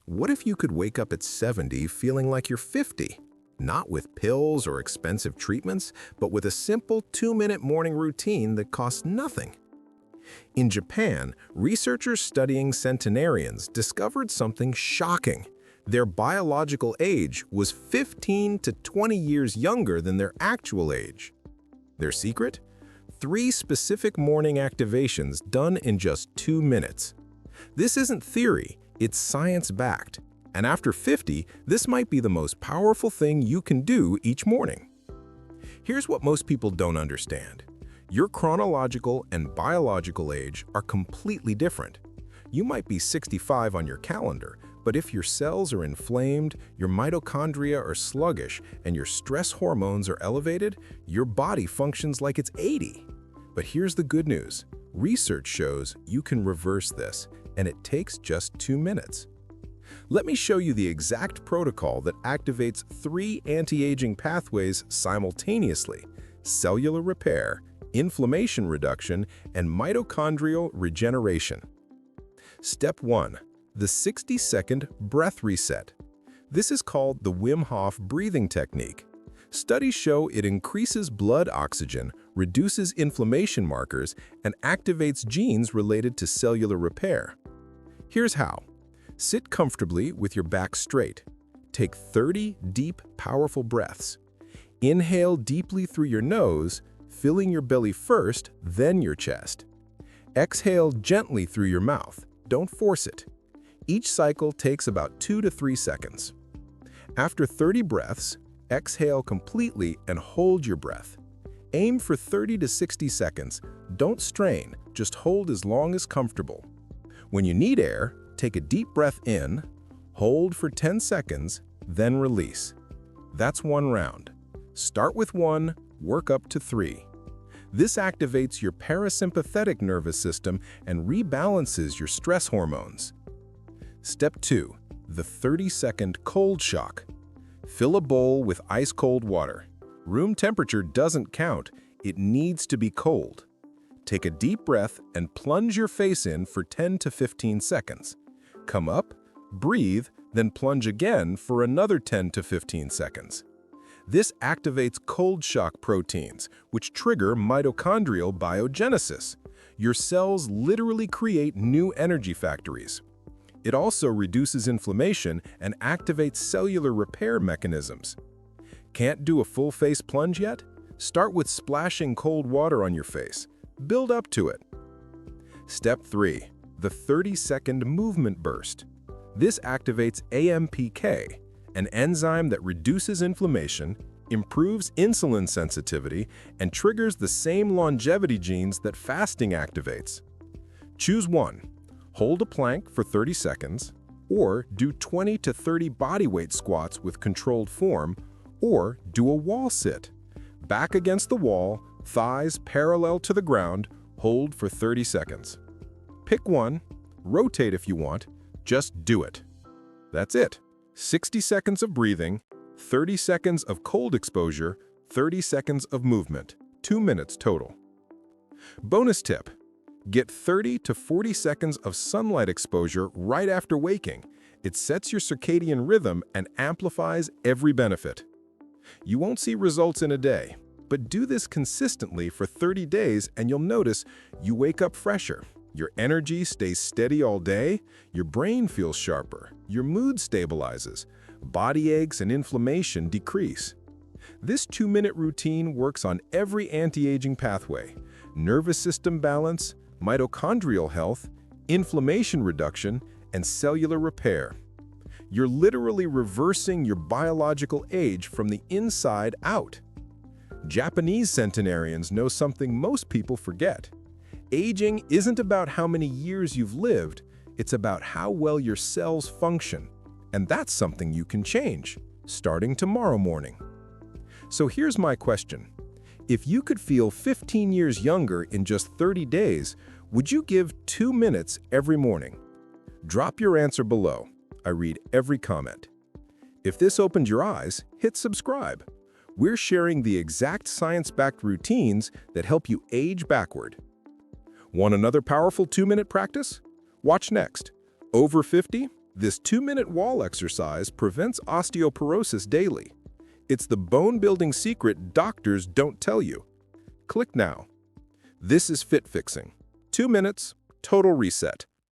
What if you could wake up at 70 feeling like you're 50? Not with pills or expensive treatments, but with a simple 2-minute morning routine that costs nothing. In Japan, researchers studying centenarians discovered something shocking. Their biological age was 15 to 20 years younger than their actual age. Their secret? 3 specific morning activations done in just 2 minutes. This isn't theory, it's science-backed. And after 50, this might be the most powerful thing you can do each morning. Here's what most people don't understand. Your chronological and biological age are completely different. You might be 65 on your calendar, but if your cells are inflamed, your mitochondria are sluggish, and your stress hormones are elevated, your body functions like it's 80. But here's the good news. Research shows you can reverse this, and it takes just 2 minutes. Let me show you the exact protocol that activates 3 anti-aging pathways simultaneously: cellular repair, inflammation reduction, and mitochondrial regeneration. Step 1. The 60-second breath reset. This is called the Wim Hof breathing technique. Studies show it increases blood oxygen, reduces inflammation markers, and activates genes related to cellular repair. Here's how. Sit comfortably with your back straight. Take 30 deep, powerful breaths. Inhale deeply through your nose, filling your belly first, then your chest. Exhale gently through your mouth. Don't force it. Each cycle takes about 2 to 3 seconds. After 30 breaths, exhale completely and hold your breath. Aim for 30 to 60 seconds. Don't strain, just hold as long as comfortable. When you need air, take a deep breath in, hold for 10 seconds, then release. That's 1 round. Start with 1, work up to 3. This activates your parasympathetic nervous system and rebalances your stress hormones. Step 2. The 30-second cold shock. Fill a bowl with ice-cold water. Room temperature doesn't count, it needs to be cold. Take a deep breath and plunge your face in for 10 to 15 seconds. Come up, breathe, then plunge again for another 10 to 15 seconds. This activates cold shock proteins, which trigger mitochondrial biogenesis. Your cells literally create new energy factories. It also reduces inflammation and activates cellular repair mechanisms. Can't do a full face plunge yet? Start with splashing cold water on your face. Build up to it. Step 3. The 30-second movement burst. This activates AMPK, an enzyme that reduces inflammation, improves insulin sensitivity, and triggers the same longevity genes that fasting activates. Choose one. Hold a plank for 30 seconds, or do 20 to 30 bodyweight squats with controlled form, or do a wall sit. Back against the wall, thighs parallel to the ground, hold for 30 seconds. Pick one, rotate if you want, just do it. That's it. 60 seconds of breathing, 30 seconds of cold exposure, 30 seconds of movement, 2 minutes total. Bonus tip. Get 30 to 40 seconds of sunlight exposure right after waking. It sets your circadian rhythm and amplifies every benefit. You won't see results in a day, but do this consistently for 30 days and you'll notice you wake up fresher. Your energy stays steady all day, your brain feels sharper, your mood stabilizes, body aches and inflammation decrease. This 2-minute routine works on every anti-aging pathway: nervous system balance, mitochondrial health, inflammation reduction, and cellular repair. You're literally reversing your biological age from the inside out. Japanese centenarians know something most people forget. Aging isn't about how many years you've lived, it's about how well your cells function. And that's something you can change, starting tomorrow morning. So here's my question. If you could feel 15 years younger in just 30 days, would you give 2 minutes every morning? Drop your answer below. I read every comment. If this opened your eyes, hit subscribe. We're sharing the exact science-backed routines that help you age backward. Want another powerful 2-minute practice? Watch next. Over 50? This 2-minute wall exercise prevents osteoporosis daily. It's the bone-building secret doctors don't tell you. Click now. This is fit fixing. 2 minutes, total reset.